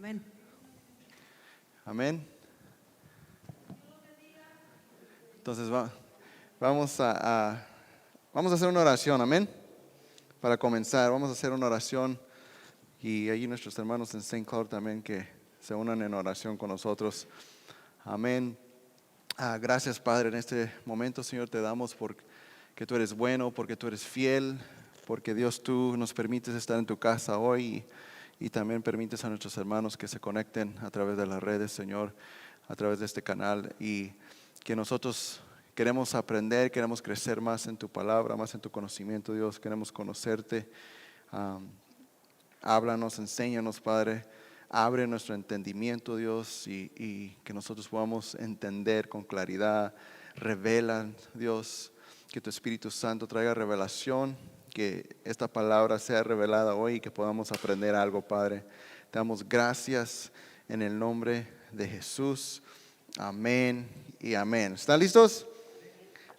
Amén. Amén. Entonces vamos a hacer una oración, amén. Para comenzar, vamos a hacer una oración y allí nuestros hermanos en St. Cloud también que se unan en oración con nosotros. Amén. Gracias, Padre, en este momento, Señor, te damos porque tú eres bueno, porque tú eres fiel, porque Dios, tú nos permites estar en tu casa hoy y también permites a nuestros hermanos que se conecten a través de las redes, Señor, a través de este canal y que nosotros queremos aprender, queremos crecer más en tu palabra, más en tu conocimiento, Dios, queremos conocerte. Háblanos, enséñanos, Padre, abre nuestro entendimiento, Dios, y que nosotros podamos entender con claridad. Revela, Dios, que tu Espíritu Santo traiga revelación, que esta palabra sea revelada hoy y que podamos aprender algo, Padre. Te damos gracias en el nombre de Jesús. Amén y amén. ¿Están listos?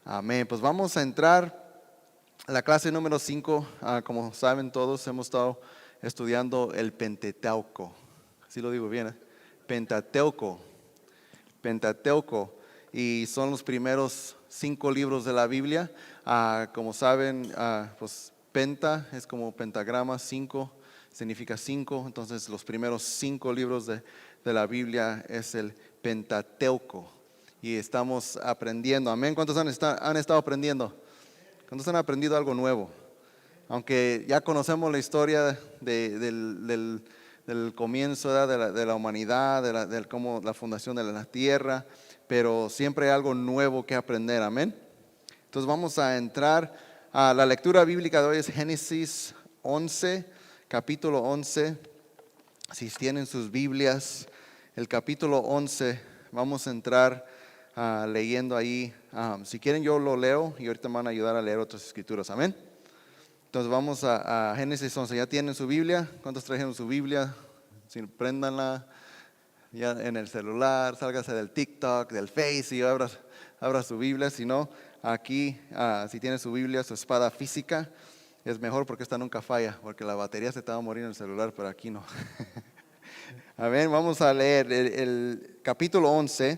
Amén. Pues vamos a entrar a la clase número 5. Como saben todos, hemos estado estudiando el Pentateuco. Así lo digo bien, ¿eh? Pentateuco. Y son los primeros 5 libros de la Biblia. Como saben, pues penta es como pentagrama, 5 significa 5. Entonces los primeros 5 libros de la Biblia es el Pentateuco. Y estamos aprendiendo. Amén. ¿Cuántos han estado aprendiendo? ¿Cuántos han aprendido algo nuevo? Aunque ya conocemos la historia del comienzo de la humanidad, de cómo la fundación de la tierra, pero siempre hay algo nuevo que aprender, amén. Entonces vamos a entrar a la lectura bíblica de hoy, es Génesis 11, capítulo 11. Si tienen sus Biblias, el capítulo 11, vamos a entrar leyendo ahí. Si quieren yo lo leo y ahorita me van a ayudar a leer otras escrituras, amén. Entonces vamos a Génesis 11. ¿Ya tienen su Biblia? ¿Cuántos trajeron su Biblia? Si préndanla ya en el celular, sálgase del TikTok, del Face y abra su Biblia. Si no, aquí, si tiene su Biblia, su espada física, es mejor porque esta nunca falla, porque la batería se te va a morir en el celular, pero aquí no. Amén. Vamos a leer el capítulo 11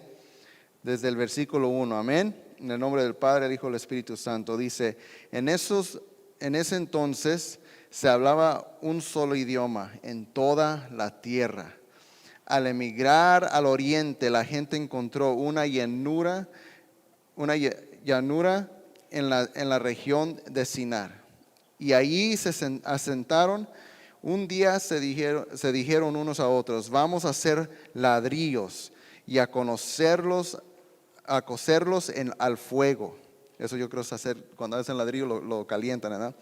desde el versículo 1. Amén. En el nombre del Padre, del Hijo y del Espíritu Santo. Dice, en ese entonces se hablaba un solo idioma en toda la tierra. Al emigrar al oriente, la gente encontró una llanura en la región de Sinar. Y allí se asentaron. Un día se dijeron unos a otros, vamos a hacer ladrillos y a coserlos al fuego. Eso yo creo es hacer, cuando hacen ladrillo lo calientan, ¿verdad?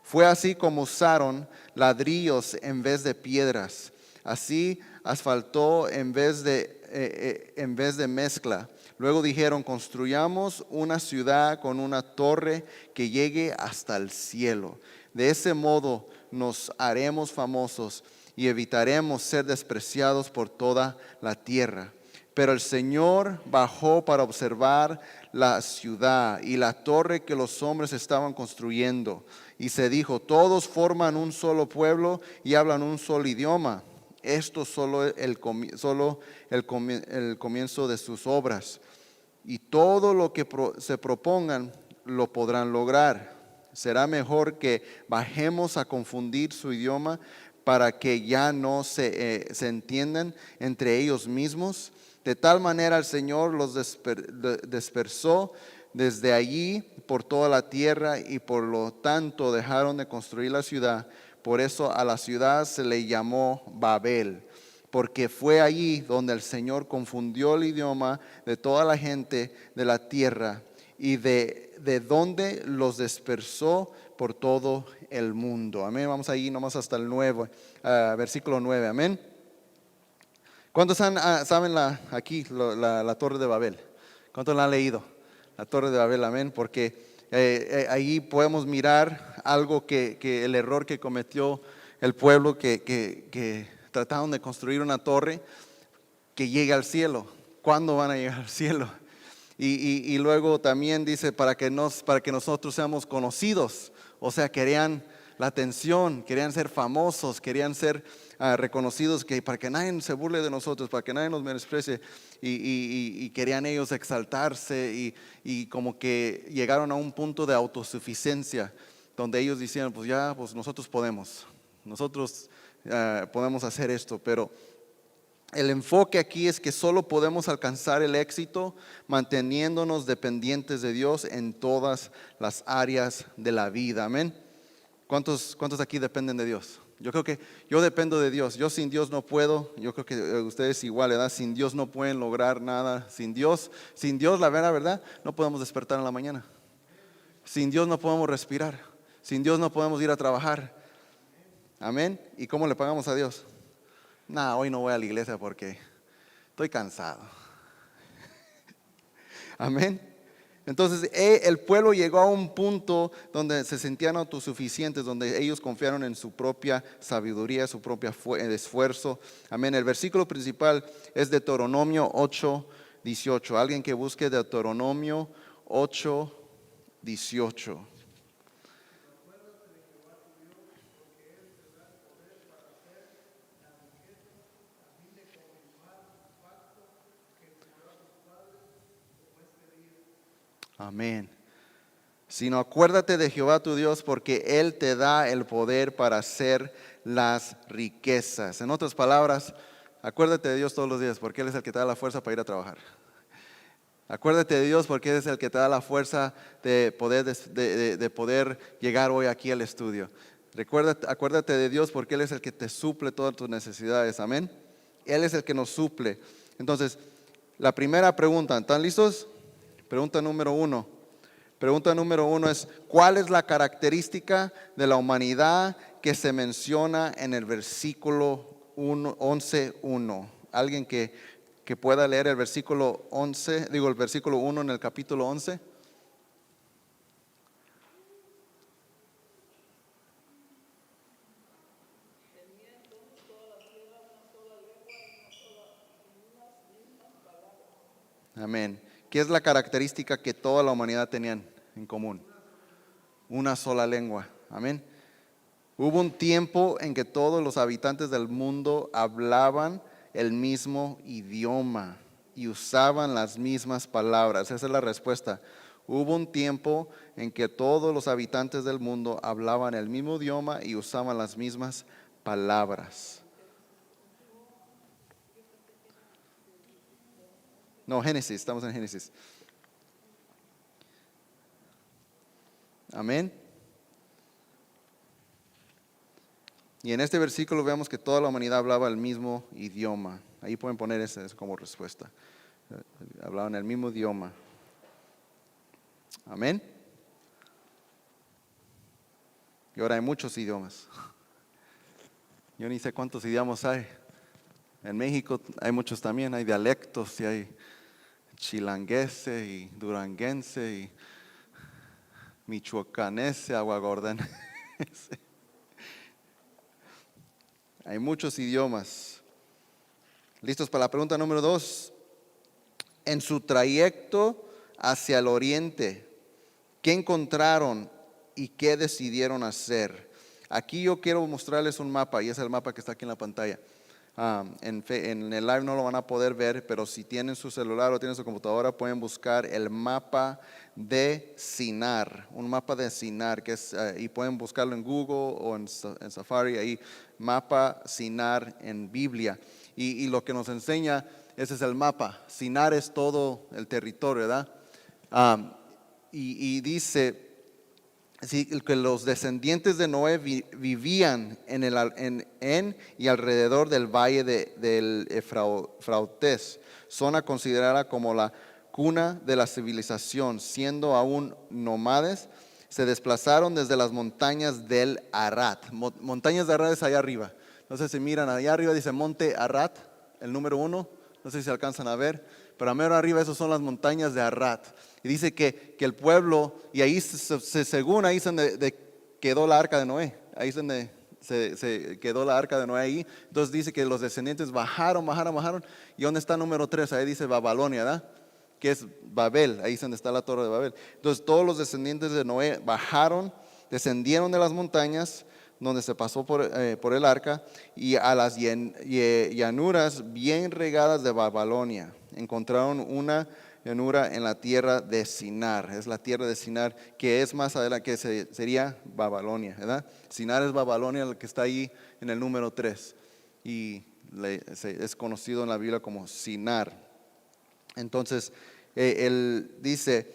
Fue así como usaron ladrillos en vez de piedras. Así asfaltó en vez de mezcla. Luego dijeron, construyamos una ciudad con una torre que llegue hasta el cielo. De ese modo nos haremos famosos y evitaremos ser despreciados por toda la tierra. Pero el Señor bajó para observar la ciudad y la torre que los hombres estaban construyendo. Y se dijo, todos forman un solo pueblo y hablan un solo idioma. Esto solo el comienzo de sus obras. Y todo lo que se propongan lo podrán lograr. Será mejor que bajemos a confundir su idioma para que ya no se entiendan entre ellos mismos. De tal manera el Señor los dispersó desde allí por toda la tierra y por lo tanto dejaron de construir la ciudad. Por eso a la ciudad se le llamó Babel, porque fue allí donde el Señor confundió el idioma de toda la gente de la tierra y de donde los dispersó por todo el mundo. Amén. Vamos ahí nomás hasta el versículo 9. Amén. ¿Cuántos saben la Torre de Babel? ¿Cuántos la han leído? La Torre de Babel, amén. Porque ahí podemos mirar algo que el error que cometió el pueblo que trataron de construir una torre que llegue al cielo. ¿Cuándo van a llegar al cielo? Y luego también dice para que nosotros seamos conocidos. O sea, querían la atención, querían ser famosos, querían ser reconocidos, para que nadie se burle de nosotros, para que nadie nos menosprecie, y querían ellos exaltarse, y como que llegaron a un punto de autosuficiencia, donde ellos decían, pues ya, pues nosotros podemos hacer esto, pero el enfoque aquí es que solo podemos alcanzar el éxito manteniéndonos dependientes de Dios en todas las áreas de la vida. Amén. ¿Cuántos aquí dependen de Dios? Yo creo que yo dependo de Dios. Yo sin Dios no puedo. Yo creo que ustedes igual, ¿verdad? Sin Dios no pueden lograr nada. Sin Dios, la verdad, no podemos despertar en la mañana. Sin Dios no podemos respirar. Sin Dios no podemos ir a trabajar. Amén. ¿Y cómo le pagamos a Dios? Hoy no voy a la iglesia porque estoy cansado. Amén. Entonces el pueblo llegó a un punto donde se sentían autosuficientes, donde ellos confiaron en su propia sabiduría, su propio esfuerzo. Amén. El versículo principal es Deuteronomio 8:18. Alguien que busque Deuteronomio 8:18. Amén. Sino acuérdate de Jehová tu Dios, porque Él te da el poder para hacer las riquezas. En otras palabras, acuérdate de Dios todos los días, porque Él es el que te da la fuerza para ir a trabajar. Acuérdate de Dios, porque Él es el que te da la fuerza de poder llegar hoy aquí al estudio. Acuérdate de Dios, porque Él es el que te suple todas tus necesidades. Amén. Él es el que nos suple. Entonces, la primera pregunta, ¿están listos? Pregunta número uno es, ¿cuál es la característica de la humanidad que se menciona en el versículo 11:1? ¿Alguien que pueda leer el versículo 1 en el capítulo 11? Amén. ¿Qué es la característica que toda la humanidad tenían en común? Una sola lengua. Amén. Hubo un tiempo en que todos los habitantes del mundo hablaban el mismo idioma y usaban las mismas palabras. Esa es la respuesta. Hubo un tiempo en que todos los habitantes del mundo hablaban el mismo idioma y usaban las mismas palabras. No, Génesis, estamos en Génesis. Amén. Y en este versículo vemos que toda la humanidad hablaba el mismo idioma. Ahí pueden poner ese como respuesta. Hablaban el mismo idioma. Amén. Y ahora hay muchos idiomas. Yo ni sé cuántos idiomas hay. En México hay muchos también, hay dialectos y hay chilanguense y duranguense y michoacanense, aguagordense. Hay muchos idiomas. ¿Listos para la pregunta número 2? En su trayecto hacia el oriente, ¿qué encontraron y qué decidieron hacer? Aquí yo quiero mostrarles un mapa, y es el mapa que está aquí en la pantalla. En el live no lo van a poder ver, pero si tienen su celular o tienen su computadora, pueden buscar el mapa de Sinar, un mapa de Sinar, y pueden buscarlo en Google o en Safari, ahí, mapa Sinar en Biblia. Y lo que nos enseña, ese es el mapa. Sinar es todo el territorio, ¿verdad? Y dice que los descendientes de Noé vivían en y alrededor del valle del Éufrates, zona considerada como la cuna de la civilización. Siendo aún nómades, se desplazaron desde las montañas del Arat. Montañas de Arat es allá arriba. No sé si miran allá arriba, dice Monte Arat, el número 1. No sé si se alcanzan a ver, pero a mero arriba esas son las montañas de Arat. Y dice que el pueblo, y ahí según ahí es donde quedó la arca de Noé. Ahí es donde se quedó la arca de Noé ahí. Entonces dice que los descendientes bajaron. ¿Y dónde está el número 3? Ahí dice Babilonia, ¿verdad? Que es Babel, ahí es donde está la torre de Babel. Entonces todos los descendientes de Noé bajaron descendieron de las montañas donde se pasó por el arca y a las llanuras bien regadas de Babilonia. Encontraron una llanura en la tierra de Sinar. Es la tierra de Sinar que es más adelante, que sería Babilonia, ¿verdad? Sinar es Babilonia, el que está ahí en el número 3. Y es conocido en la Biblia como Sinar. Entonces, él dice,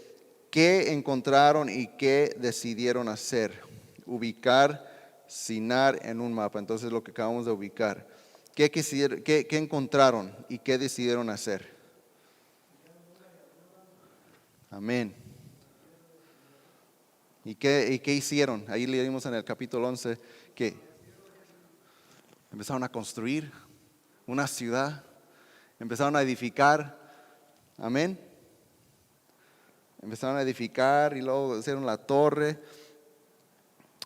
¿qué encontraron y qué decidieron hacer? Ubicar Sinar en un mapa. Entonces, lo que acabamos de ubicar. ¿Qué encontraron y qué decidieron hacer? Amén. ¿Y qué hicieron? Ahí leímos en el capítulo 11 que empezaron a construir una ciudad, empezaron a edificar. Amén. Empezaron a edificar y luego hicieron la torre.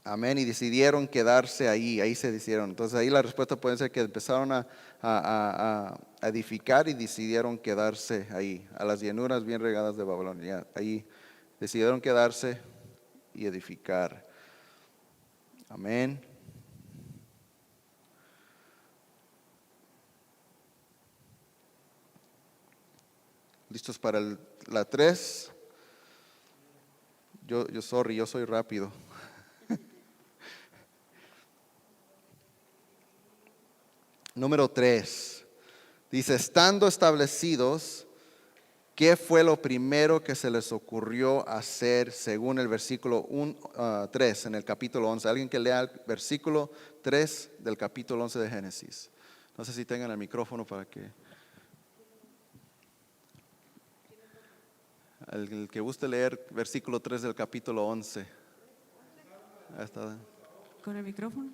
Amén. Y decidieron quedarse ahí. Ahí se decidieron. Entonces ahí la respuesta puede ser que empezaron a edificar y decidieron quedarse ahí. A las llanuras bien regadas de Babilonia. Ahí decidieron quedarse y edificar. Amén. ¿Listos para la 3? Yo soy rápido. Número 3. Dice, estando establecidos, ¿qué fue lo primero que se les ocurrió hacer según el versículo 3 en el capítulo 11? Alguien que lea el versículo 3 del capítulo 11 de Génesis. No sé si tengan el micrófono para que... El que guste leer versículo 3 del capítulo 11. Ahí está. ¿Con el micrófono?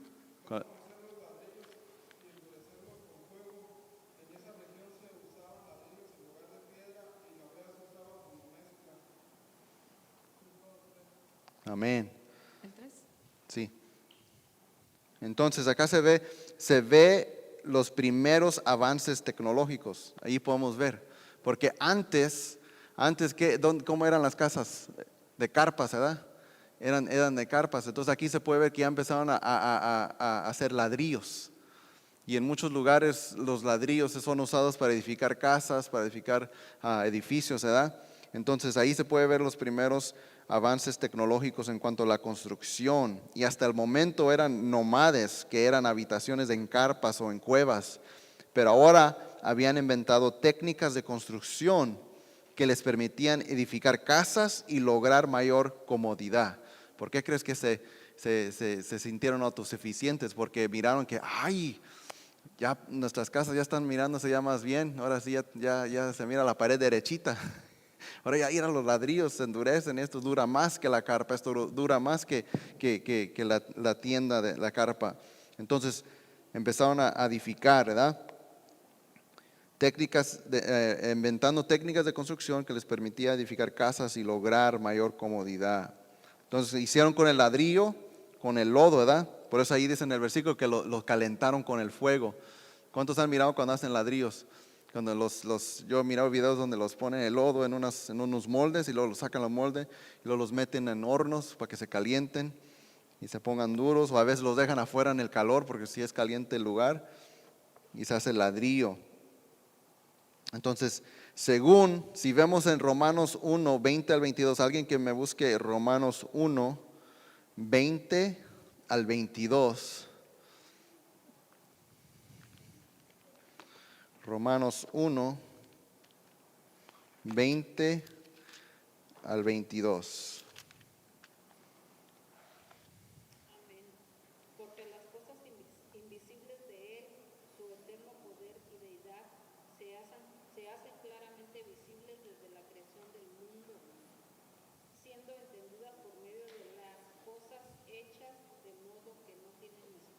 Amén. ¿El 3? Sí. Entonces acá se ve los primeros avances tecnológicos. Ahí podemos ver. Porque antes ¿cómo eran las casas? De carpas, ¿verdad? Eran de carpas. Entonces aquí se puede ver que ya empezaron a hacer ladrillos. Y en muchos lugares los ladrillos son usados para edificar casas, para edificar edificios, ¿verdad? Entonces ahí se puede ver los primeros avances tecnológicos en cuanto a la construcción. Y hasta el momento eran nómades, que eran habitaciones en carpas o en cuevas. Pero ahora habían inventado técnicas de construcción que les permitían edificar casas y lograr mayor comodidad. ¿Por qué crees que se sintieron autosuficientes? Porque miraron que, ya nuestras casas ya están mirándose ya más bien. Ahora sí ya se mira la pared derechita. Ahora ya ir a los ladrillos se endurecen. Esto dura más que la carpa. Esto dura más que la tienda de la carpa. Entonces empezaron a edificar, ¿verdad? Inventando técnicas de construcción que les permitía edificar casas y lograr mayor comodidad. Entonces hicieron con el ladrillo, con el lodo, ¿verdad? Por eso ahí dice en el versículo que lo calentaron con el fuego. ¿Cuántos han mirado cuando hacen ladrillos? Cuando yo he mirado videos donde los ponen el lodo en unos moldes y luego los sacan los moldes y luego los meten en hornos para que se calienten y se pongan duros, o a veces los dejan afuera en el calor porque si es caliente el lugar y se hace el ladrillo. Entonces, si vemos en Romanos 1, 20 al 22, alguien que me busque Romanos 1, 20 al 22. Romanos 1, 20 al 22. Porque las cosas invisibles de Él, su eterno poder y deidad, se hacen claramente visibles desde la creación del mundo, siendo entendidas por medio de las cosas hechas, de modo que no tienen excusa.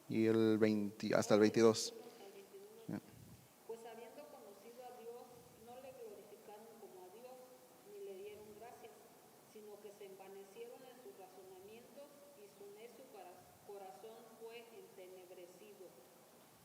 Y hasta el 22. Pues habiendo conocido a Dios, no le glorificaron como a Dios, ni le dieron gracias, sino que se envanecieron en sus razonamientos y su necio corazón fue entenebrecido.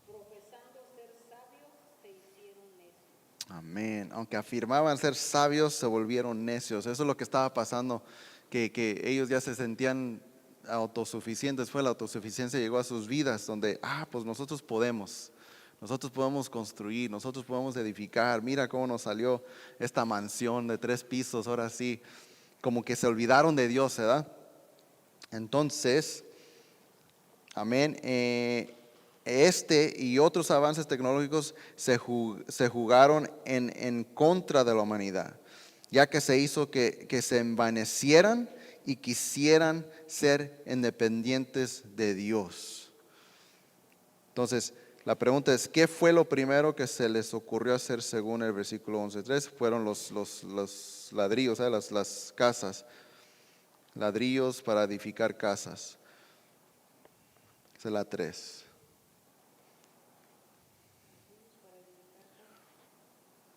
Profesando ser sabios, se hicieron necios. Amén. Aunque afirmaban ser sabios, se volvieron necios. Eso es lo que estaba pasando que ellos ya se sentían autosuficientes. Fue la autosuficiencia llegó a sus vidas donde, pues nosotros podemos construir, nosotros podemos edificar. Mira cómo nos salió esta mansión de 3 pisos, ahora sí, como que se olvidaron de Dios, ¿verdad? Entonces, amén, este y otros avances tecnológicos se jugaron en contra de la humanidad, ya que se hizo que se envanecieran y quisieran ser independientes de Dios. Entonces, la pregunta es, ¿qué fue lo primero que se les ocurrió hacer según el versículo 11.3? Fueron los ladrillos, las casas, ladrillos para edificar casas. Esa es la 3.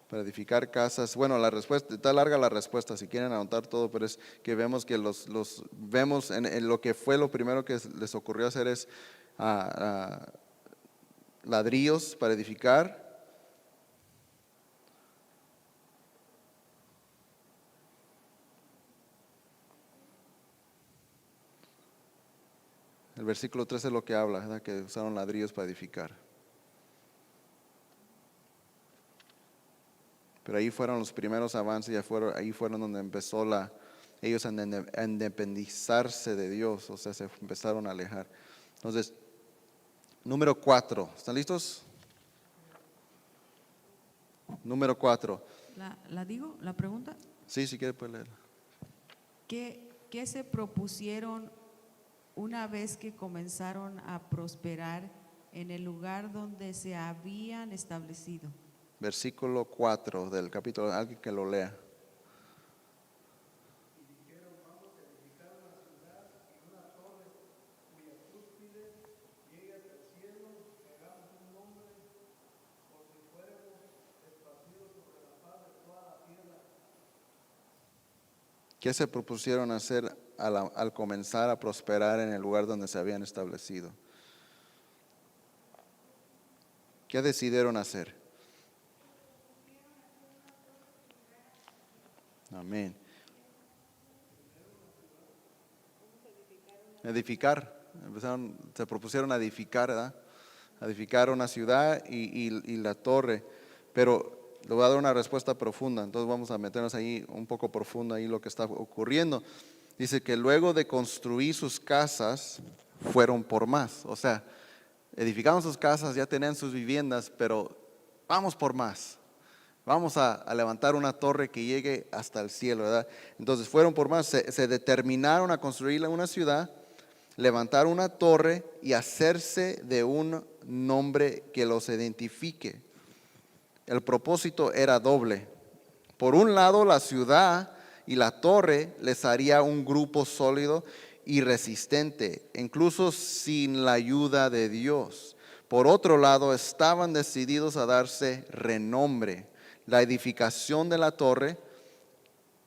Para edificar casas. Bueno, la respuesta, está larga la respuesta, si quieren anotar todo, pero es que vemos que vemos en lo que fue lo primero que les ocurrió hacer es ladrillos para edificar. El versículo 13 es lo que habla, ¿verdad? Que usaron ladrillos para edificar. Pero ahí fueron los primeros avances, ahí fueron donde empezó ellos a independizarse de Dios, o sea, se empezaron a alejar. Entonces, número 4, ¿están listos? Número 4. ¿La digo? ¿La pregunta? Sí, si quiere puede leer. ¿Qué se propusieron una vez que comenzaron a prosperar en el lugar donde se habían establecido? Versículo 4 del capítulo, alguien que lo lea. ¿Qué se propusieron hacer al comenzar a prosperar en el lugar donde se habían establecido? ¿Qué decidieron hacer? Amén. Edificar. Se propusieron a edificar, ¿verdad? A edificar una ciudad y la torre. Pero le voy a dar una respuesta profunda, entonces vamos a meternos ahí un poco profundo ahí lo que está ocurriendo. Dice que luego de construir sus casas, fueron por más. O sea, edificaron sus casas, ya tenían sus viviendas, pero vamos por más. Vamos a levantar una torre que llegue hasta el cielo, ¿verdad? Entonces fueron por más, se determinaron a construir una ciudad, levantar una torre y hacerse de un nombre que los identifique. El propósito era doble. Por un lado, la ciudad y la torre les haría un grupo sólido y resistente, incluso sin la ayuda de Dios. Por otro lado, estaban decididos a darse renombre. La edificación de la torre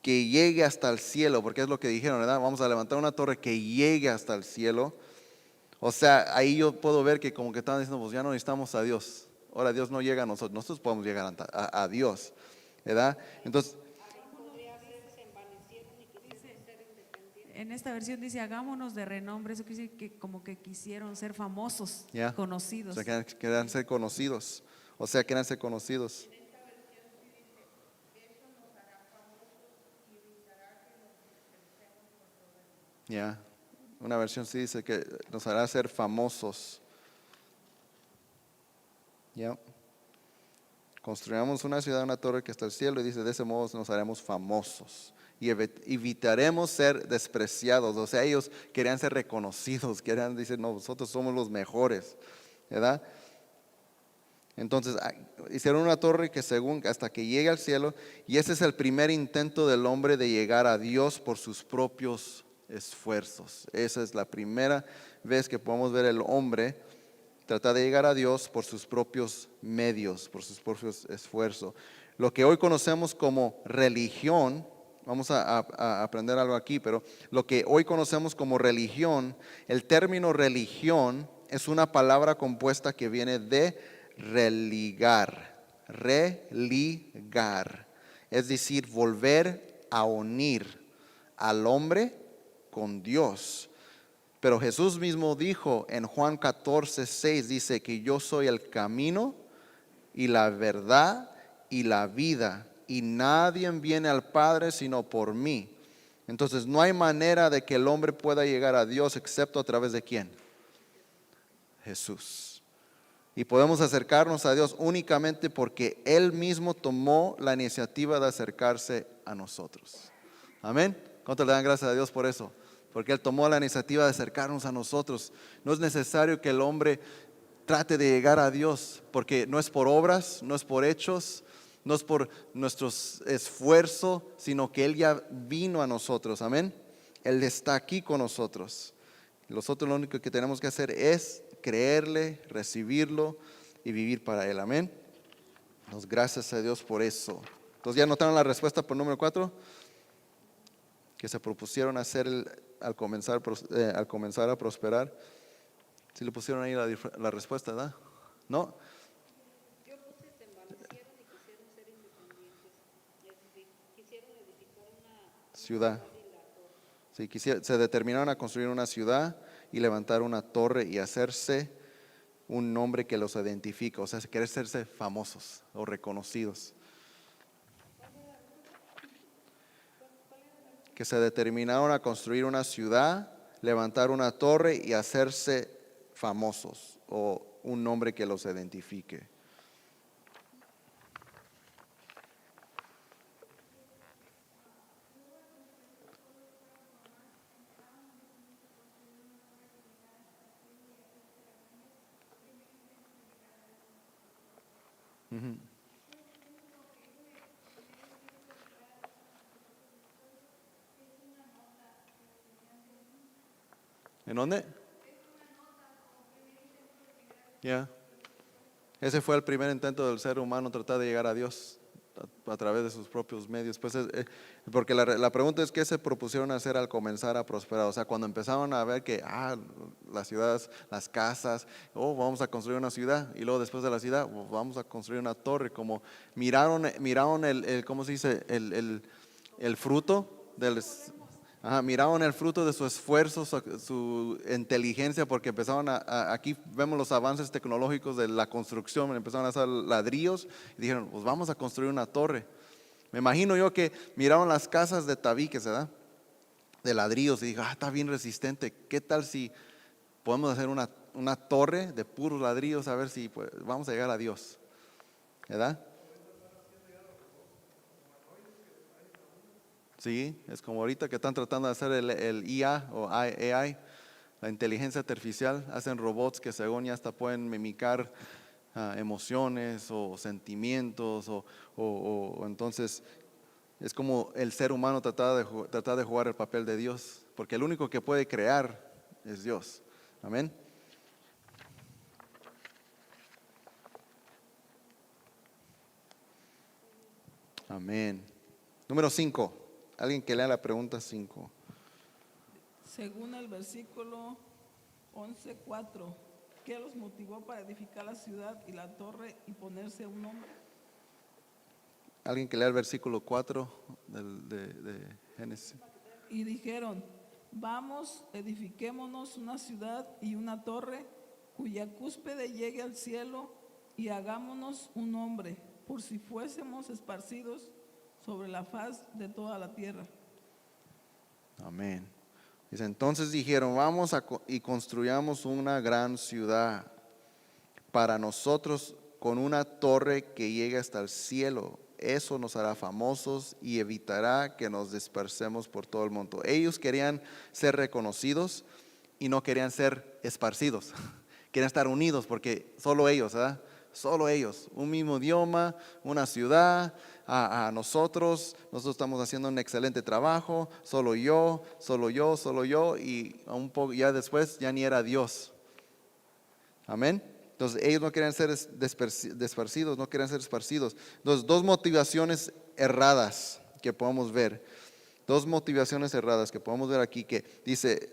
que llegue hasta el cielo, porque es lo que dijeron, ¿verdad? Vamos a levantar una torre que llegue hasta el cielo. O sea, ahí yo puedo ver que como que estaban diciendo, pues ya no necesitamos a Dios. Ahora Dios no llega a nosotros, nosotros podemos llegar a Dios, ¿verdad? Entonces, En esta versión dice, hagámonos de renombre. Eso quiere decir que como que quisieron ser famosos, ya, conocidos. o sea, querían ser conocidos. O sea, querían ser conocidos. Ya, una versión sí dice que nos hará ser famosos. Ya. Construyamos una ciudad, una torre que está al cielo y dice, de ese modo nos haremos famosos y evitaremos ser despreciados. O sea, ellos querían ser reconocidos, querían decir, no, nosotros somos los mejores, ¿verdad? Entonces hicieron una torre que según hasta que llegue al cielo, y ese es el primer intento del hombre de llegar a Dios por sus propios esfuerzos. Esa es la primera vez que podemos ver el hombre tratar de llegar a Dios por sus propios medios, por sus propios esfuerzos. Lo que hoy conocemos como religión, vamos a aprender algo aquí, pero lo que hoy conocemos como religión, el término religión es una palabra compuesta que viene de religar, es decir, volver a unir, al hombre con Dios. Pero Jesús mismo dijo en Juan 14:6, dice que yo soy el camino y la verdad y la vida, y nadie viene al Padre sino por mí. Entonces no hay manera de que el hombre pueda llegar a Dios excepto a través de ¿quién? Jesús. Y podemos acercarnos a Dios únicamente porque Él mismo tomó la iniciativa de acercarse a nosotros. Amén. ¿Cuánto le dan gracias a Dios por eso? Porque Él tomó la iniciativa de acercarnos a nosotros. No es necesario que el hombre trate de llegar a Dios, porque no es por obras, no es por hechos, no es por nuestro esfuerzo, sino que Él ya vino a nosotros. Amén. Él está aquí con nosotros. Nosotros lo único que tenemos que hacer es creerle, recibirlo y vivir para Él. Amén. Nos gracias a Dios por eso. Entonces, ¿ya notaron la respuesta por número 4? Que se propusieron hacer al comenzar a prosperar. Si le pusieron ahí la respuesta, ¿verdad? ¿No? Yo puse se envanecieron y quisieron ser independientes. Quisieron edificar una Ciudad. y la torre. Sí, se determinaron a construir una ciudad y levantar una torre y hacerse un nombre que los identifica, o sea, querer hacerse famosos o reconocidos. Que se determinaron a construir una ciudad, levantar una torre y hacerse famosos o un nombre que los identifique. ¿En dónde? Ya. Ese fue el primer intento del ser humano, tratar de llegar a Dios a través de sus propios medios. Pues porque la pregunta es: ¿qué se propusieron hacer al comenzar a prosperar? O sea, cuando empezaron a ver que las ciudades, las casas, vamos a construir una ciudad, y luego después de la ciudad vamos a construir una torre. Como miraron ¿cómo se dice? El fruto del... miraron el fruto de su esfuerzo, su inteligencia, porque empezaron aquí vemos los avances tecnológicos de la construcción, empezaron a hacer ladrillos y dijeron, pues vamos a construir una torre. Me imagino yo que miraron las casas de tabiques, ¿verdad? De ladrillos, y dijeron, está bien resistente, ¿qué tal si podemos hacer una torre de puros ladrillos, a ver si pues, vamos a llegar a Dios, ¿verdad? Sí, es como ahorita que están tratando de hacer el IA o AI, la inteligencia artificial. Hacen robots que según ya hasta pueden mimicar emociones o sentimientos o entonces es como el ser humano tratar de jugar el papel de Dios, porque el único que puede crear es Dios. Amén. Amén. Número 5. Alguien que lea la pregunta 5. Según el versículo 11:4, ¿qué los motivó para edificar la ciudad y la torre y ponerse un nombre? Alguien que lea el versículo 4 de Génesis. Y dijeron, vamos, edifiquémonos una ciudad y una torre cuya cúspide llegue al cielo y hagámonos un nombre, por si fuésemos esparcidos sobre la faz de toda la tierra. Amén. Dice, entonces dijeron, vamos y construyamos una gran ciudad para nosotros con una torre que llegue hasta el cielo. Eso nos hará famosos y evitará que nos dispersemos por todo el mundo. Ellos querían ser reconocidos y no querían ser esparcidos. Querían estar unidos porque solo ellos, ¿verdad? Solo ellos, un mismo idioma, una ciudad. Nosotros estamos haciendo un excelente trabajo, solo yo, y un poco ya después ya ni era Dios. Amén. Entonces ellos no querían ser esparcidos, no querían ser esparcidos. Entonces, dos motivaciones erradas que podemos ver. Aquí que dice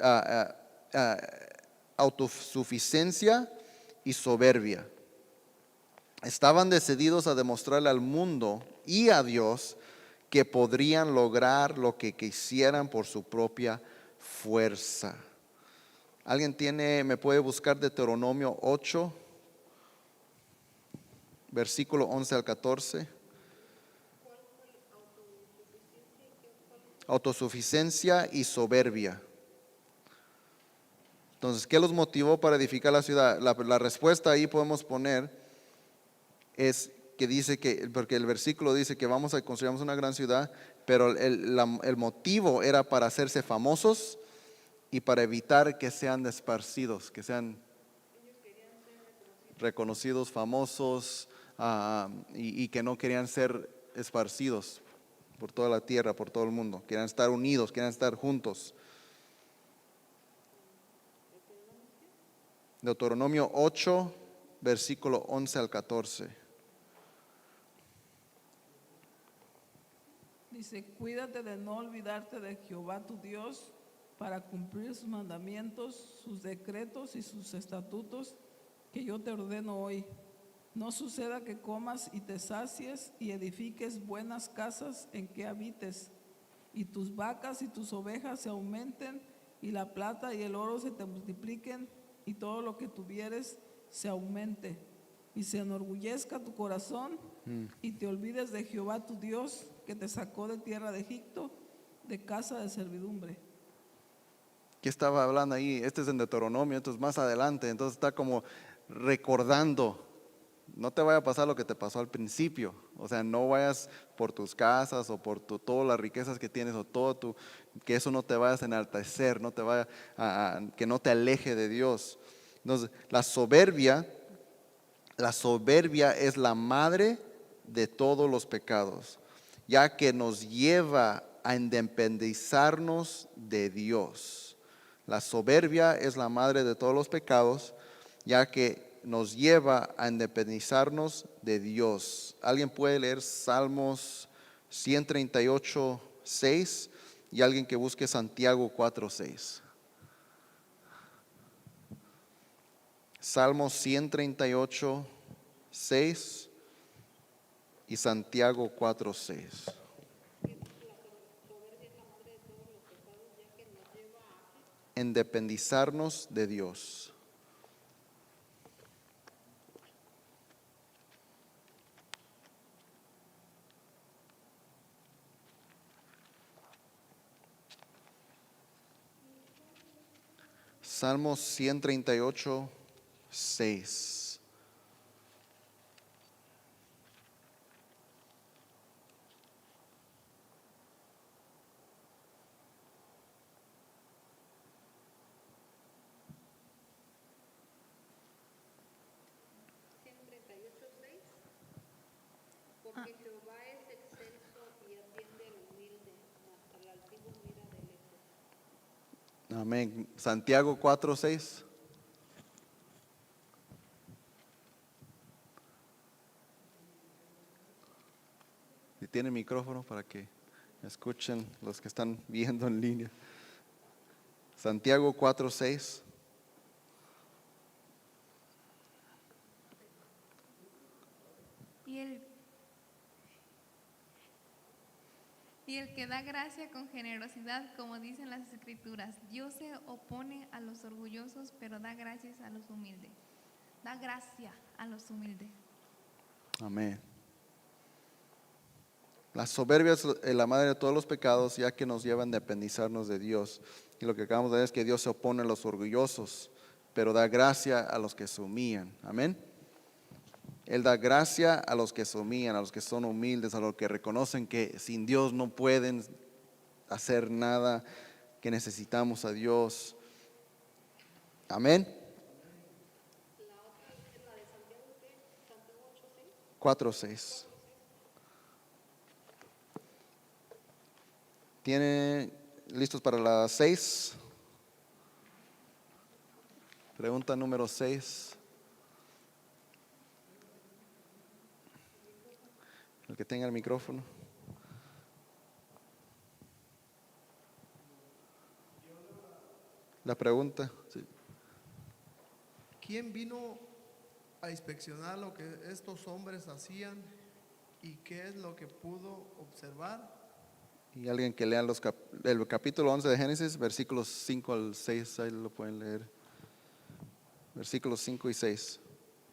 autosuficiencia y soberbia. Estaban decididos a demostrarle al mundo y a Dios que podrían lograr lo que quisieran por su propia fuerza. ¿Alguien me puede buscar Deuteronomio 8, versículo 11 al 14? Autosuficiencia y soberbia. Entonces, ¿qué los motivó para edificar la ciudad? La respuesta ahí podemos poner es que dice que, porque el versículo dice que vamos a construir una gran ciudad, pero el motivo era para hacerse famosos y para evitar que sean esparcidos, que sean reconocidos, famosos, y que no querían ser esparcidos por toda la tierra, por todo el mundo. Querían estar unidos, querían estar juntos. Deuteronomio 8, versículo 11 al 14. Dice, cuídate de no olvidarte de Jehová tu Dios para cumplir sus mandamientos, sus decretos y sus estatutos que yo te ordeno hoy. No suceda que comas y te sacies y edifiques buenas casas en que habites, y tus vacas y tus ovejas se aumenten, y la plata y el oro se te multipliquen, y todo lo que tuvieres se aumente, y se enorgullezca tu corazón, y te olvides de Jehová tu Dios, que te sacó de tierra de Egipto, de casa de servidumbre. ¿Qué estaba hablando ahí? Este es en Deuteronomio, esto es más adelante, entonces está como recordando. No te vaya a pasar lo que te pasó al principio. O sea, no vayas por tus casas o por todas las riquezas que tienes o que eso no te vayas a enaltecer, no te vaya que no te aleje de Dios. Entonces, la soberbia es la madre de todos los pecados, ya que nos lleva a independizarnos de Dios. La soberbia es la madre de todos los pecados, ya que nos lleva a independizarnos de Dios. ¿Alguien puede leer Salmos 138, 6? Y alguien que busque Santiago 4, 6. Salmos 138, 6 y Santiago 4, 6. Independizarnos de Dios. Salmos 138, 6. Porque Jehová es excelso y atiende al humilde, mas al altivo mira de lejos. Amén. Santiago 4, 6. Si tiene micrófono para que escuchen los que están viendo en línea. Santiago 4, 6. Y el que da gracia con generosidad, como dicen las escrituras, Dios se opone a los orgullosos, pero da gracias a los humildes. Da gracia a los humildes. Amén. La soberbia es la madre de todos los pecados, ya que nos lleva a independizarnos de Dios. Y lo que acabamos de ver es que Dios se opone a los orgullosos, pero da gracia a los que se humillan. Amén. Él da gracia a los que se humillan, a los que son humildes, a los que reconocen que sin Dios no pueden hacer nada, que necesitamos a Dios. Amén. 4:6. ¿Tienen listos para las 6? Pregunta número 6. El que tenga el micrófono. La pregunta. Sí. ¿Quién vino a inspeccionar lo que estos hombres hacían y qué es lo que pudo observar? Y alguien que lea el capítulo 11 de Génesis, versículos 5 al 6, ahí lo pueden leer. Versículos 5 y 6.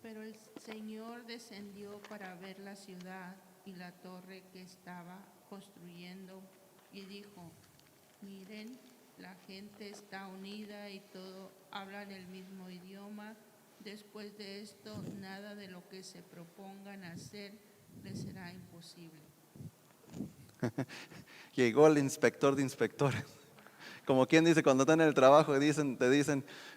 Pero el Señor descendió para ver la ciudad y la torre que estaba construyendo y dijo, miren, la gente está unida y todos hablan el mismo idioma. Después de esto, nada de lo que se propongan hacer les será imposible. Llegó el inspector de inspectores. Como quien dice, cuando están en el trabajo te dicen,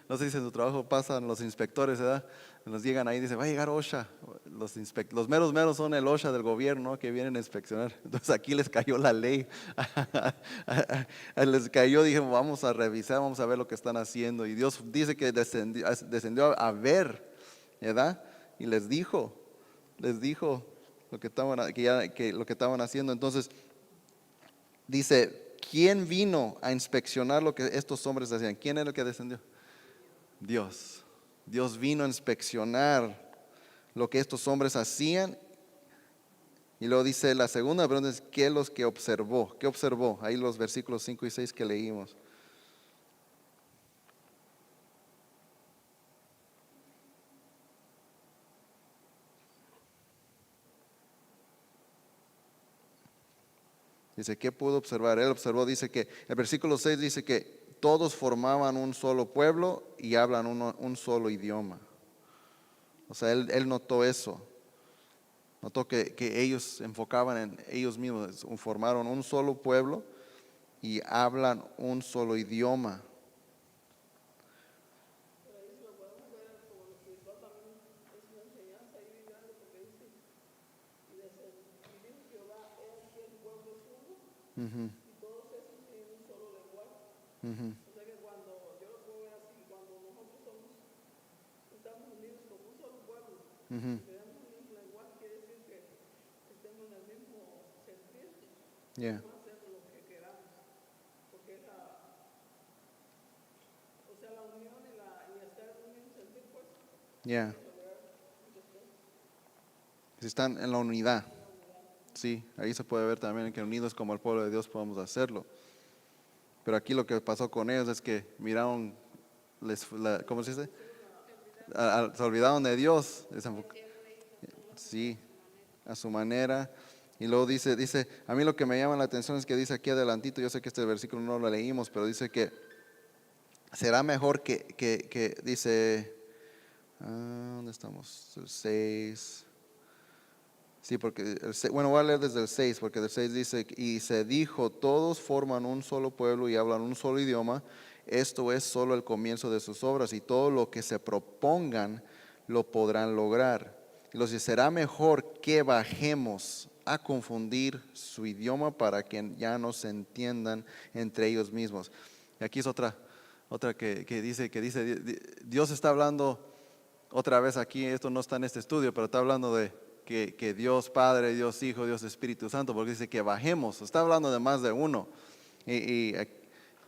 no sé si en tu trabajo pasan los inspectores, ¿verdad? Nos llegan ahí y dicen, va a llegar OSHA. Los meros son el OSHA del gobierno, ¿no? Que vienen a inspeccionar. Entonces aquí les cayó la ley. Les cayó, dije, vamos a revisar, vamos a ver lo que están haciendo. Y Dios dice que descendió a ver, ¿verdad? Y les dijo lo que estaban haciendo. Entonces dice, ¿quién vino a inspeccionar lo que estos hombres hacían? ¿Quién era el que descendió? Dios. Dios vino a inspeccionar lo que estos hombres hacían. Y luego dice la segunda pregunta es, ¿qué es lo que observó? ¿Qué observó? Ahí los versículos 5 y 6 que leímos. Dice, ¿qué pudo observar? Él observó, dice que, el versículo 6 dice que todos formaban un solo pueblo y hablan un solo idioma. O sea, él notó eso. Notó que ellos se enfocaban en ellos mismos, formaron un solo pueblo y hablan un solo idioma. Ujú. Ujú. Ujú. Yeah. Yeah. Si están en la unidad. Sí, ahí se puede ver también que unidos como el pueblo de Dios podemos hacerlo. Pero aquí lo que pasó con ellos es que miraron, ¿cómo se dice? Se olvidaron de Dios. Sí, a su manera. Y luego dice, a mí lo que me llama la atención es que dice aquí adelantito, yo sé que este versículo no lo leímos, pero dice que será mejor que dice, ¿dónde estamos? El 6. Sí, porque, bueno, voy a leer desde el 6, porque del 6 dice, y se dijo, todos forman un solo pueblo y hablan un solo idioma, esto es solo el comienzo de sus obras y todo lo que se propongan lo podrán lograr. Y los dice, será mejor que bajemos a confundir su idioma para que ya no se entiendan entre ellos mismos. Y aquí es otra que dice, Dios está hablando otra vez aquí, esto no está en este estudio, pero está hablando de que Dios Padre, Dios Hijo, Dios Espíritu Santo, porque dice que bajemos, está hablando de más de uno, y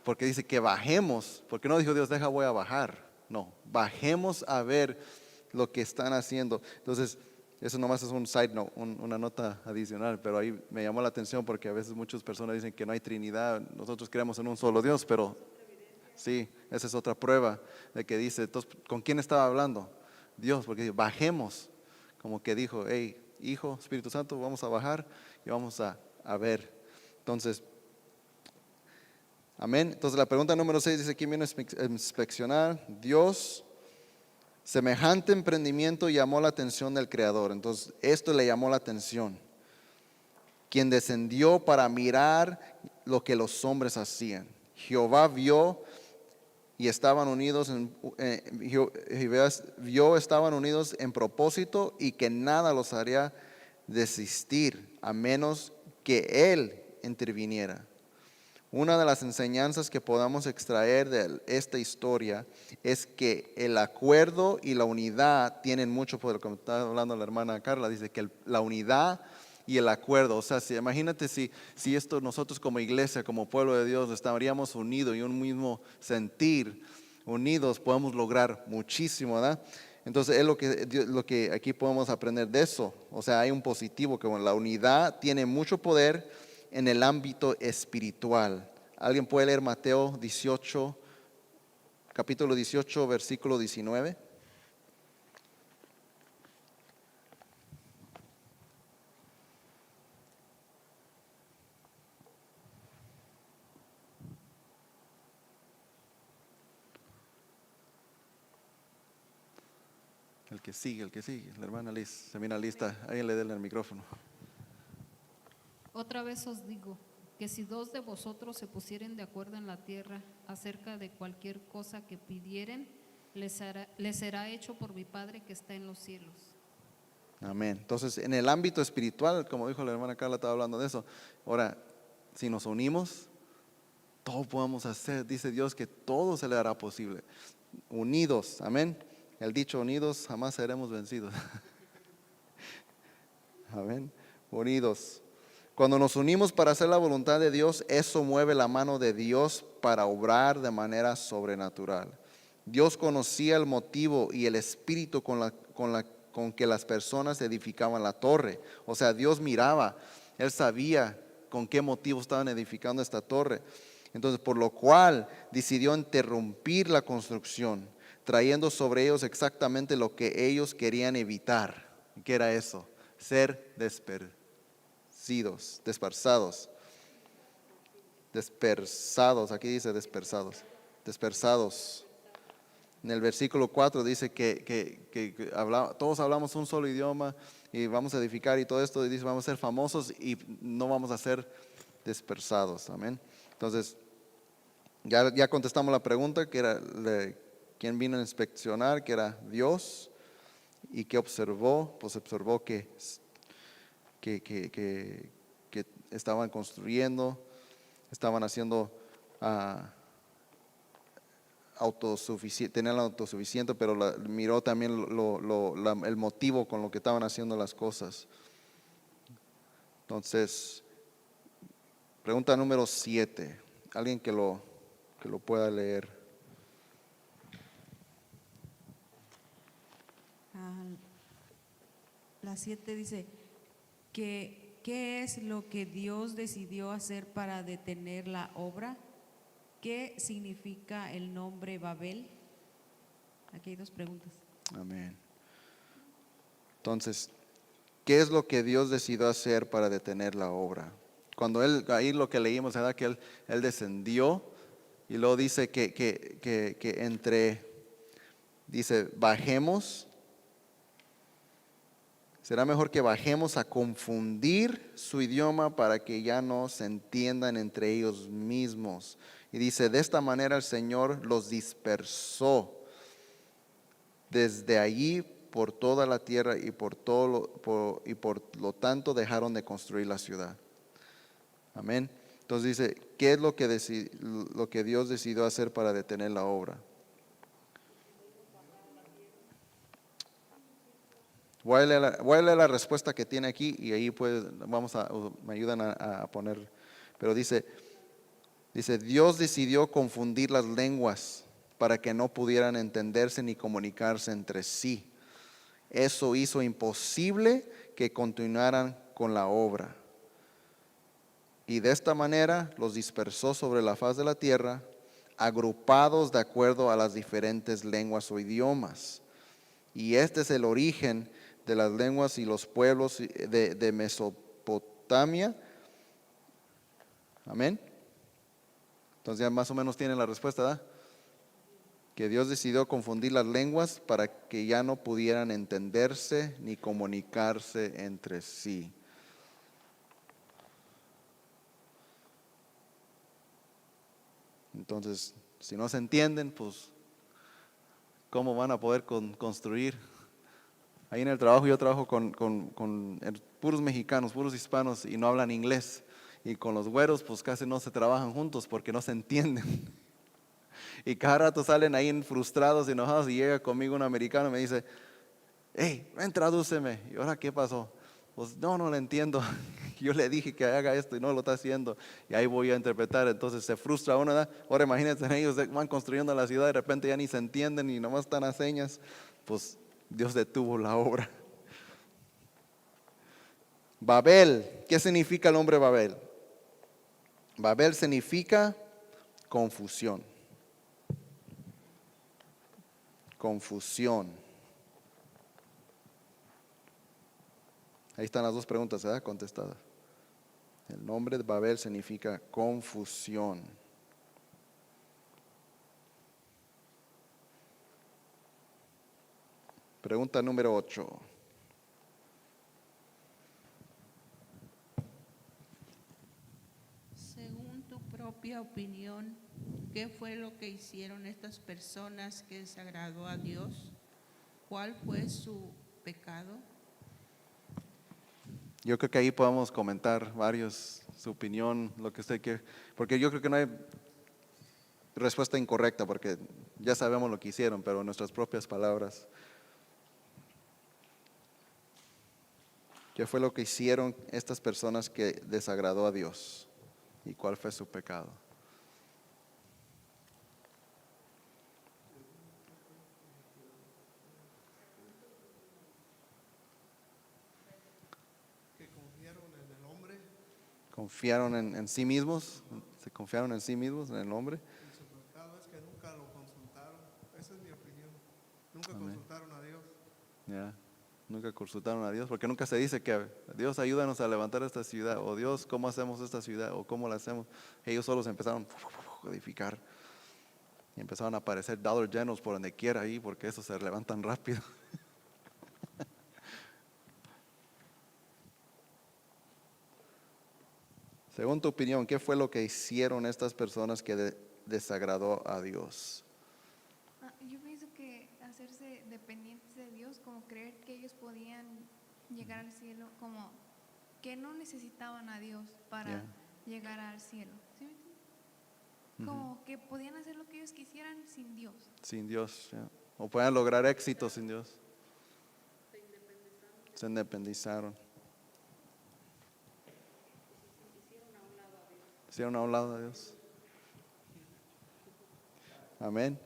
porque dice que bajemos, porque no dijo Dios, voy a bajar, no, bajemos a ver lo que están haciendo. Entonces, eso nomás es un side note, una nota adicional, pero ahí me llamó la atención porque a veces muchas personas dicen que no hay Trinidad, nosotros creemos en un solo Dios, pero sí, esa es otra prueba de que dice, entonces, ¿con quién estaba hablando? Dios, porque dice, bajemos. Como que dijo, hey, Hijo, Espíritu Santo, vamos a bajar y vamos a ver. Entonces, amén. Entonces la pregunta número 6 dice, ¿quién vino a inspeccionar? Dios. Semejante emprendimiento llamó la atención del Creador. Entonces, esto le llamó la atención. Quien descendió para mirar lo que los hombres hacían. Jehová vio y estaban unidos estaban unidos en propósito y que nada los haría desistir a menos que Él interviniera. Una de las enseñanzas que podamos extraer de esta historia es que el acuerdo y la unidad tienen mucho poder. Como estaba hablando la hermana Carla, dice que la unidad y el acuerdo, o sea, imagínate si esto nosotros como iglesia, como pueblo de Dios, estaríamos unidos y un mismo sentir, unidos podemos lograr muchísimo, ¿verdad? Entonces es lo que aquí podemos aprender de eso. O sea, hay un positivo, que la unidad tiene mucho poder en el ámbito espiritual. ¿Alguien puede leer Mateo 18, capítulo 18, versículo 19? El que sigue, la hermana Liz, se mira lista, alguien le dé el micrófono. Otra vez os digo que si dos de vosotros se pusieren de acuerdo en la tierra acerca de cualquier cosa que pidieren, les será hecho por mi Padre que está en los cielos. Amén. Entonces, en el ámbito espiritual, como dijo la hermana Carla, estaba hablando de eso. Ahora, si nos unimos, todo podemos hacer. Dice Dios que todo se le hará posible. Unidos, amén. El dicho unidos jamás seremos vencidos. Amén. Unidos. Cuando nos unimos para hacer la voluntad de Dios, eso mueve la mano de Dios para obrar de manera sobrenatural. Dios conocía el motivo y el espíritu con que las personas edificaban la torre. O sea, Dios miraba, Él sabía con qué motivo estaban edificando esta torre. Entonces, por lo cual decidió interrumpir la construcción, trayendo sobre ellos exactamente lo que ellos querían evitar. ¿Qué era eso? Ser dispersados. Aquí dice dispersados. En el versículo 4 dice que todos hablamos un solo idioma y vamos a edificar y todo esto, y dice vamos a ser famosos y no vamos a ser dispersados. Amén. Entonces, ya contestamos la pregunta, que era quién vino a inspeccionar, que era Dios. ¿Y qué observó? Pues observó que estaban construyendo, estaban haciendo tenían la autosuficiente, pero miró también el motivo con lo que estaban haciendo las cosas. Entonces, pregunta número 7. Alguien que lo pueda leer. La 7 dice que ¿qué es lo que Dios decidió hacer para detener la obra? ¿Qué significa el nombre Babel? Aquí hay 2 preguntas. Amén. Entonces, ¿qué es lo que Dios decidió hacer para detener la obra? Cuando ahí lo que leímos era que él descendió, y luego dice dice, bajemos. Será mejor que bajemos a confundir su idioma para que ya no se entiendan entre ellos mismos. Y dice, de esta manera el Señor los dispersó desde allí por toda la tierra y por lo tanto dejaron de construir la ciudad. Amén. Entonces dice, ¿qué es lo que Dios decidió hacer para detener la obra? Voy a leer la respuesta que tiene aquí y ahí me ayudan a poner. Pero dice, Dios decidió confundir las lenguas para que no pudieran entenderse ni comunicarse entre sí. Eso hizo imposible que continuaran con la obra. Y de esta manera los dispersó sobre la faz de la tierra, agrupados de acuerdo a las diferentes lenguas o idiomas. Y este es el origen de las lenguas y los pueblos de Mesopotamia. Amén. Entonces ya más o menos tienen la respuesta, ¿verdad? Que Dios decidió confundir las lenguas para que ya no pudieran entenderse ni comunicarse entre sí. Entonces, si no se entienden, pues, ¿cómo van a poder construir? Ahí en el trabajo yo trabajo con puros mexicanos, puros hispanos y no hablan inglés. Y con los güeros pues casi no se trabajan juntos porque no se entienden. Y cada rato salen ahí frustrados y enojados y llega conmigo un americano y me dice, hey, ven, tradúceme. ¿Y ahora qué pasó? Pues no lo entiendo. Yo le dije que haga esto y no lo está haciendo. Y ahí voy a interpretar. Entonces se frustra uno, ¿verdad? Ahora imagínense, ellos van construyendo la ciudad y de repente ya ni se entienden y nomás están a señas. Pues Dios detuvo la obra. Babel, ¿qué significa el nombre Babel? Babel significa confusión. Confusión. Ahí están las dos preguntas, ¿verdad? Contestadas. El nombre de Babel significa confusión. Pregunta número 8. Según tu propia opinión, ¿qué fue lo que hicieron estas personas que desagradó a Dios? ¿Cuál fue su pecado? Yo creo que ahí podemos comentar varios, su opinión, lo que usted quiere, porque yo creo que no hay respuesta incorrecta, porque ya sabemos lo que hicieron, pero en nuestras propias palabras. ¿Qué fue lo que hicieron estas personas que desagradó a Dios? ¿Y cuál fue su pecado? Que confiaron en el hombre ¿Confiaron en sí mismos? ¿Se confiaron en sí mismos, en el hombre? y su pecado es que nunca lo consultaron. Esa es mi opinión. Nunca Amén. consultaron a Dios. Ya, nunca consultaron a Dios, porque nunca se dice que Dios ayúdanos a levantar esta ciudad, o Dios, ¿cómo hacemos esta ciudad? O ¿cómo la hacemos? Ellos solos empezaron a edificar y empezaron a aparecer Dollar Generals por donde quiera ahí, porque esos se levantan rápido. Según tu opinión, ¿qué fue lo que hicieron estas personas que desagradó a Dios? Yo pienso que hacerse dependientes de Dios, como creer que ellos podían llegar al cielo, como que no necesitaban a Dios para Ya. llegar al cielo. ¿Sí me entiendes? Como que podían hacer lo que ellos quisieran sin Dios. Sin Dios, ya. O puedan lograr éxito sin Dios. Se independizaron. Hicieron a un lado a Dios. Amén.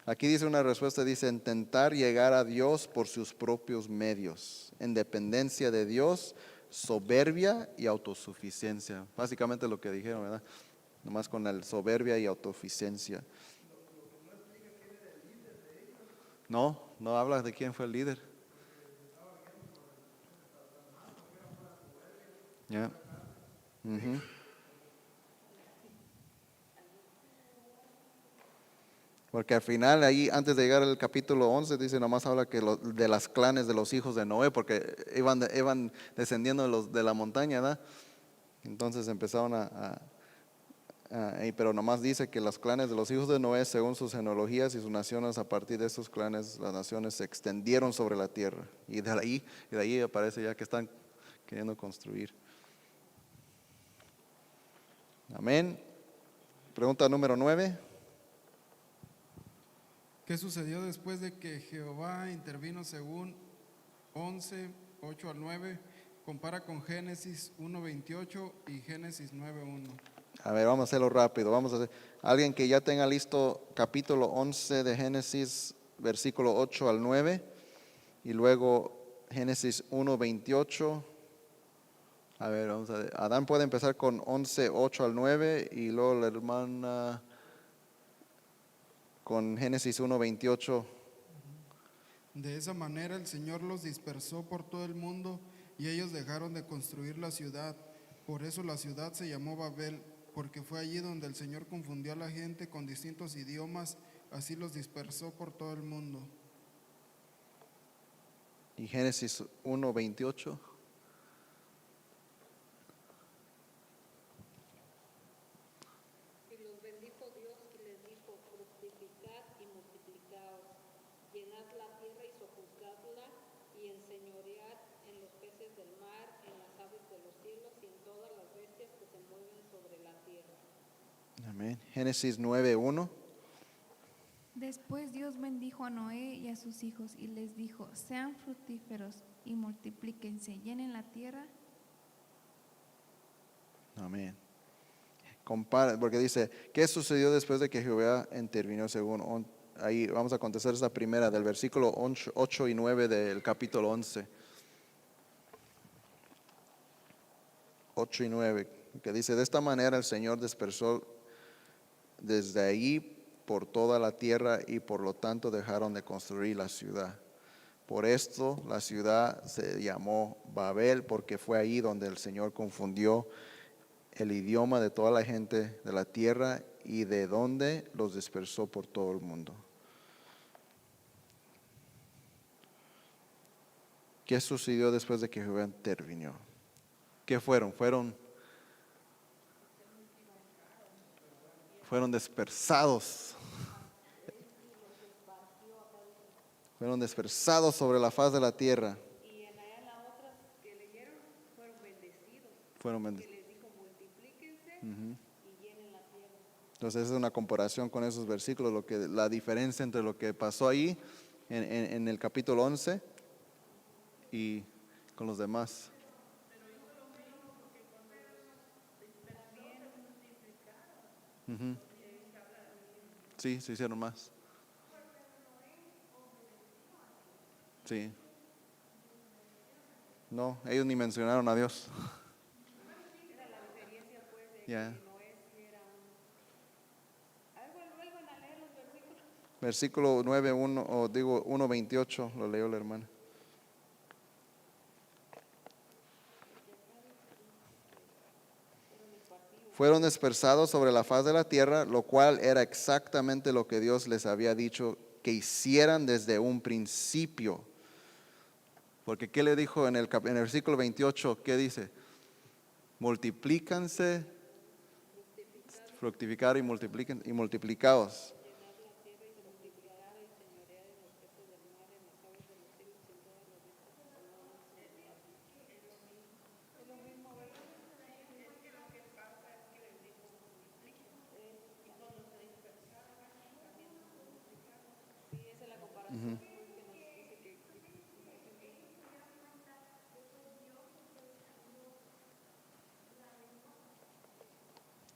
Aquí dice una respuesta, dice, intentar llegar a Dios por sus propios medios, en dependencia de Dios, soberbia y autosuficiencia. Básicamente lo que dijeron, ¿verdad? Nomás con la soberbia y autosuficiencia. No, no habla de quién fue el líder. Ya. Ujú. Porque al final, ahí antes de llegar al capítulo 11, dice, nomás habla que de las clanes de los hijos de Noé, porque iban descendiendo de la montaña, ¿verdad? Entonces empezaron pero nomás dice que los clanes de los hijos de Noé, según sus genealogías y sus naciones, a partir de esos clanes, las naciones se extendieron sobre la tierra. Y de ahí aparece ya que están queriendo construir. Amén. Pregunta número 9. ¿Qué sucedió después de que Jehová intervino según 11, 8 al 9? Compara con Génesis 1:28 y Génesis 9:1. A ver, vamos a hacerlo rápido. Vamos a hacer. Alguien que ya tenga listo capítulo 11 de Génesis, versículo 8 al 9. Y luego Génesis 1:28. A ver, vamos a ver. Adán puede empezar con 11, 8 al 9. Y luego la hermana con Génesis 1:28. De esa manera el Señor los dispersó por todo el mundo y ellos dejaron de construir la ciudad. Por eso la ciudad se llamó Babel, porque fue allí donde el Señor confundió a la gente con distintos idiomas, así los dispersó por todo el mundo. Y Génesis 1:28. Y los bendijo Dios y les dijo, fructificad y multiplicaos, llenad la tierra y sojuzgadla, y enseñoread en los peces del mar, en las aves de los cielos y en todas las bestias que se mueven sobre la tierra. Amén. Génesis 9:1. Después Dios bendijo a Noé y a sus hijos y les dijo, sean fructíferos y multiplíquense, llenen la tierra. Amén. Compara, porque dice, ¿qué sucedió después de que Jehová intervino según? Ahí vamos a contestar esta primera del versículo 8 y 9 del capítulo 11. 8 y 9. que dice, de esta manera el Señor dispersó desde ahí por toda la tierra y por lo tanto dejaron de construir la ciudad. Por esto la ciudad se llamó Babel, porque fue ahí donde el Señor confundió el idioma de toda la gente de la tierra y de donde los dispersó por todo el mundo. ¿Qué sucedió después de que Jehová intervino? ¿Qué fueron? Fueron dispersados. Fueron dispersados sobre la faz de la tierra. Y en allá en la otra que leyeron fueron bendecidos. Fueron Que bendecidos. les dijo multiplíquense y llenen la tierra. Entonces es una comparación con esos versículos, la diferencia entre lo que pasó ahí en el capítulo 11 y con los demás. Ujú. Sí, se hicieron más. Sí. No, ellos ni mencionaron a Dios. Ya. Versículo 9, 1:28, lo leyó la hermana. Fueron dispersados sobre la faz de la tierra, lo cual era exactamente lo que Dios les había dicho que hicieran desde un principio. Porque ¿qué le dijo en el versículo 28? ¿Qué dice? Multiplícanse, fructificar y multiplicaos.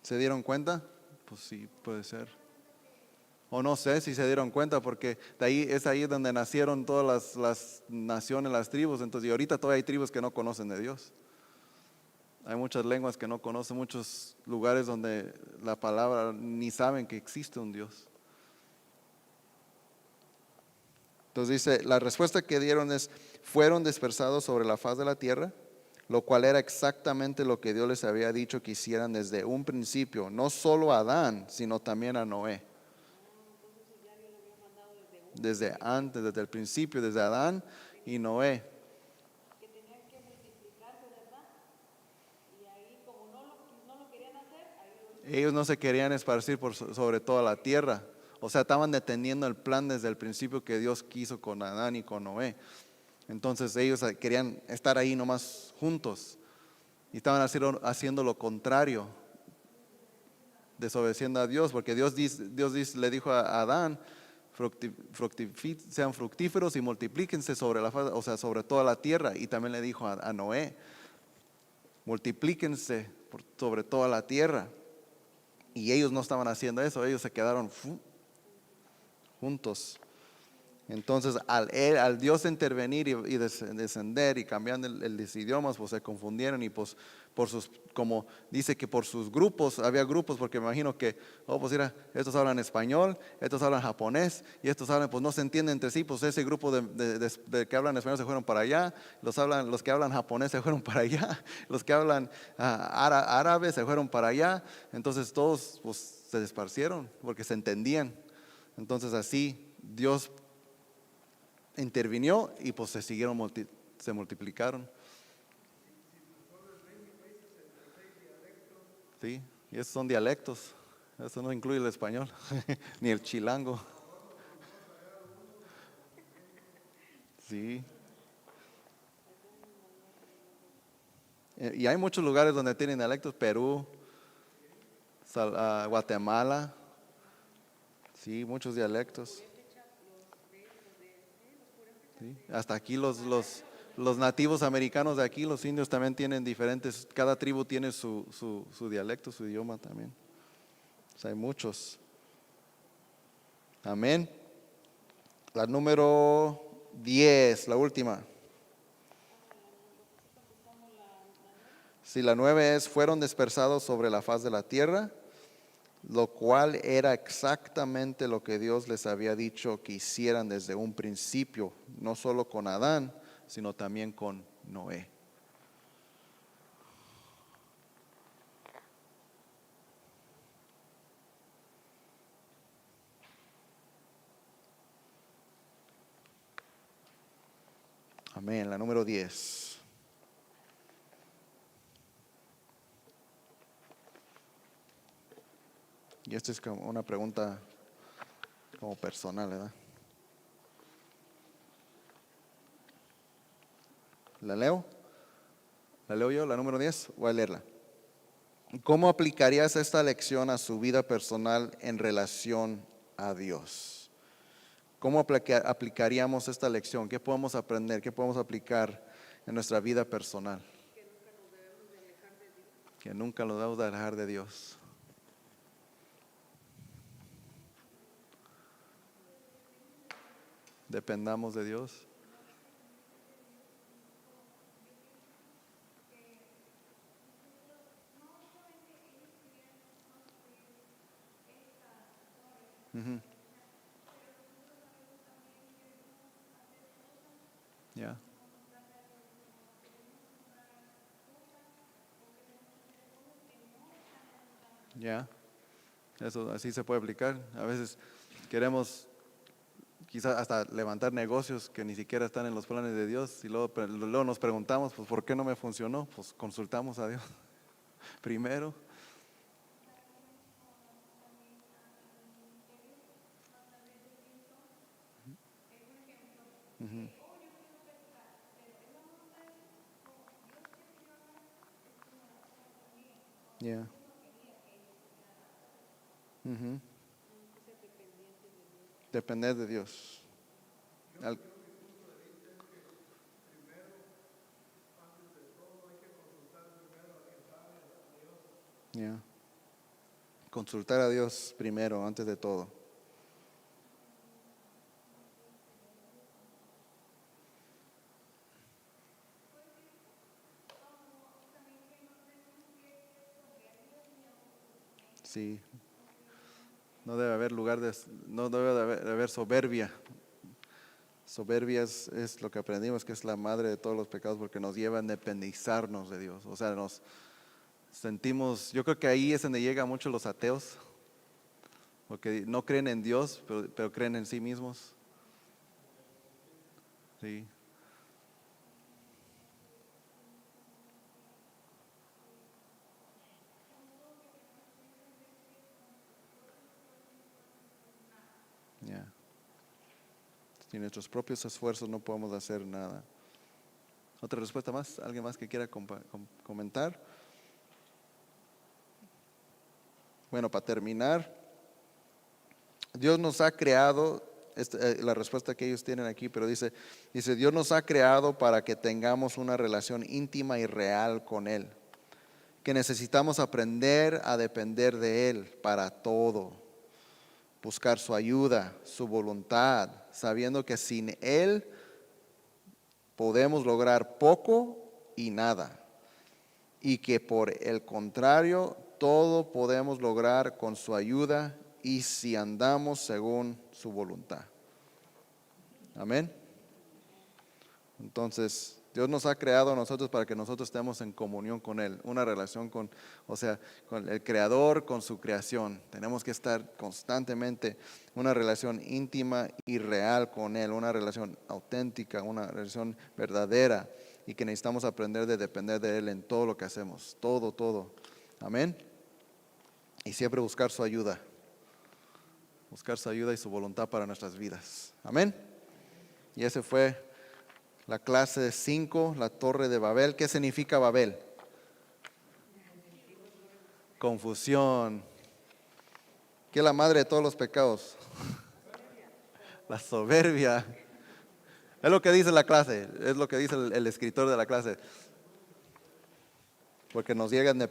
¿Se dieron cuenta? Pues sí, puede ser. O no sé si se dieron cuenta, porque es ahí donde nacieron todas las naciones, las tribus. Entonces, y ahorita todavía hay tribus que no conocen de Dios. Hay muchas lenguas que no conocen, muchos lugares donde la palabra ni saben que existe un Dios. Entonces dice, la respuesta que dieron es, fueron dispersados sobre la faz de la tierra, lo cual era exactamente lo que Dios les había dicho que hicieran desde un principio, no solo a Adán, sino también a Noé. Desde antes, desde el principio, desde Adán y Noé. Que tenían que multiplicarse, ¿verdad? Y ahí como no lo querían hacer, ahí Ellos no se querían esparcir sobre toda la tierra. O sea, estaban deteniendo el plan desde el principio que Dios quiso con Adán y con Noé. Entonces ellos querían estar ahí nomás juntos. Y estaban haciendo lo contrario, desobedeciendo a Dios. Porque Dios le dijo a Adán, sean fructíferos y multiplíquense sobre la faz, o sea, sobre toda la tierra. Y también le dijo a Noé, multiplíquense sobre toda la tierra. Y ellos no estaban haciendo eso, ellos se quedaron juntos. Entonces al Dios intervenir y descender y cambiando los idiomas, pues se confundieron y pues como dice que por sus grupos, había grupos, porque me imagino que, pues mira, estos hablan español, estos hablan japonés y estos hablan, pues no se entienden entre sí, pues ese grupo de que hablan español se fueron para allá, los que hablan japonés se fueron para allá, los que hablan árabe se fueron para allá, entonces todos pues se esparcieron porque se entendían. Entonces así Dios intervinió y pues se multiplicaron. Sí, y esos son dialectos. Eso no incluye el español, ni el chilango. Sí. Y hay muchos lugares donde tienen dialectos, Perú, Guatemala. Sí, muchos dialectos. Sí, hasta aquí los nativos americanos de aquí, los indios también tienen diferentes, cada tribu tiene su dialecto, su idioma también. O sea, hay muchos. Amén. La número 10, la última. Si la 9 es, fueron dispersados sobre la faz de la tierra, lo cual era exactamente lo que Dios les había dicho que hicieran desde un principio, no solo con Adán, sino también con Noé. Amén. La número 10. Y esta es como una pregunta como personal, ¿verdad? ¿La leo? ¿La leo yo, la número 10? Voy a leerla. ¿Cómo aplicarías esta lección a su vida personal en relación a Dios? ¿Cómo aplicaríamos esta lección? ¿Qué podemos aprender? ¿Qué podemos aplicar en nuestra vida personal? Que nunca nos debemos de alejar de Dios. Dependamos de Dios. Ujú. Ya. Ya. Eso así se puede aplicar. A veces queremos quizás hasta levantar negocios que ni siquiera están en los planes de Dios y luego nos preguntamos, pues ¿por qué no me funcionó? Pues consultamos a Dios primero. Ujú. Ya. Ujú. Depender de Dios. Al- Ya. Consultar a Dios primero, antes de todo. Sí. No debe haber no debe de haber soberbia. Soberbia es lo que aprendimos, que es la madre de todos los pecados, porque nos lleva a independizarnos de Dios. O sea, nos sentimos, yo creo que ahí es donde llegan muchos los ateos, porque no creen en Dios, pero creen en sí mismos. Sí. Ya. Sin nuestros propios esfuerzos no podemos hacer nada. ¿Otra respuesta más? ¿Alguien más que quiera comentar? Bueno, para terminar, Dios nos ha creado, la respuesta que ellos tienen aquí, pero dice, Dios nos ha creado para que tengamos una relación íntima y real con Él, que necesitamos aprender a depender de Él para todo, buscar su ayuda, su voluntad, sabiendo que sin Él podemos lograr poco y nada, y que por el contrario, todo podemos lograr con su ayuda y si andamos según su voluntad. Amén. Entonces, Dios nos ha creado a nosotros para que nosotros estemos en comunión con Él, una relación con el Creador, con su creación. Tenemos que estar constantemente una relación íntima y real con Él, una relación auténtica, una relación verdadera, y que necesitamos aprender de depender de Él en todo lo que hacemos, todo. Amén. Y siempre buscar su ayuda y su voluntad para nuestras vidas. Amén. Y ese fue la clase 5, la Torre de Babel. ¿Qué significa Babel? Confusión. ¿Qué es la madre de todos los pecados? La soberbia. Es lo que dice la clase, es lo que dice el escritor de la clase. Porque nos llega a depender.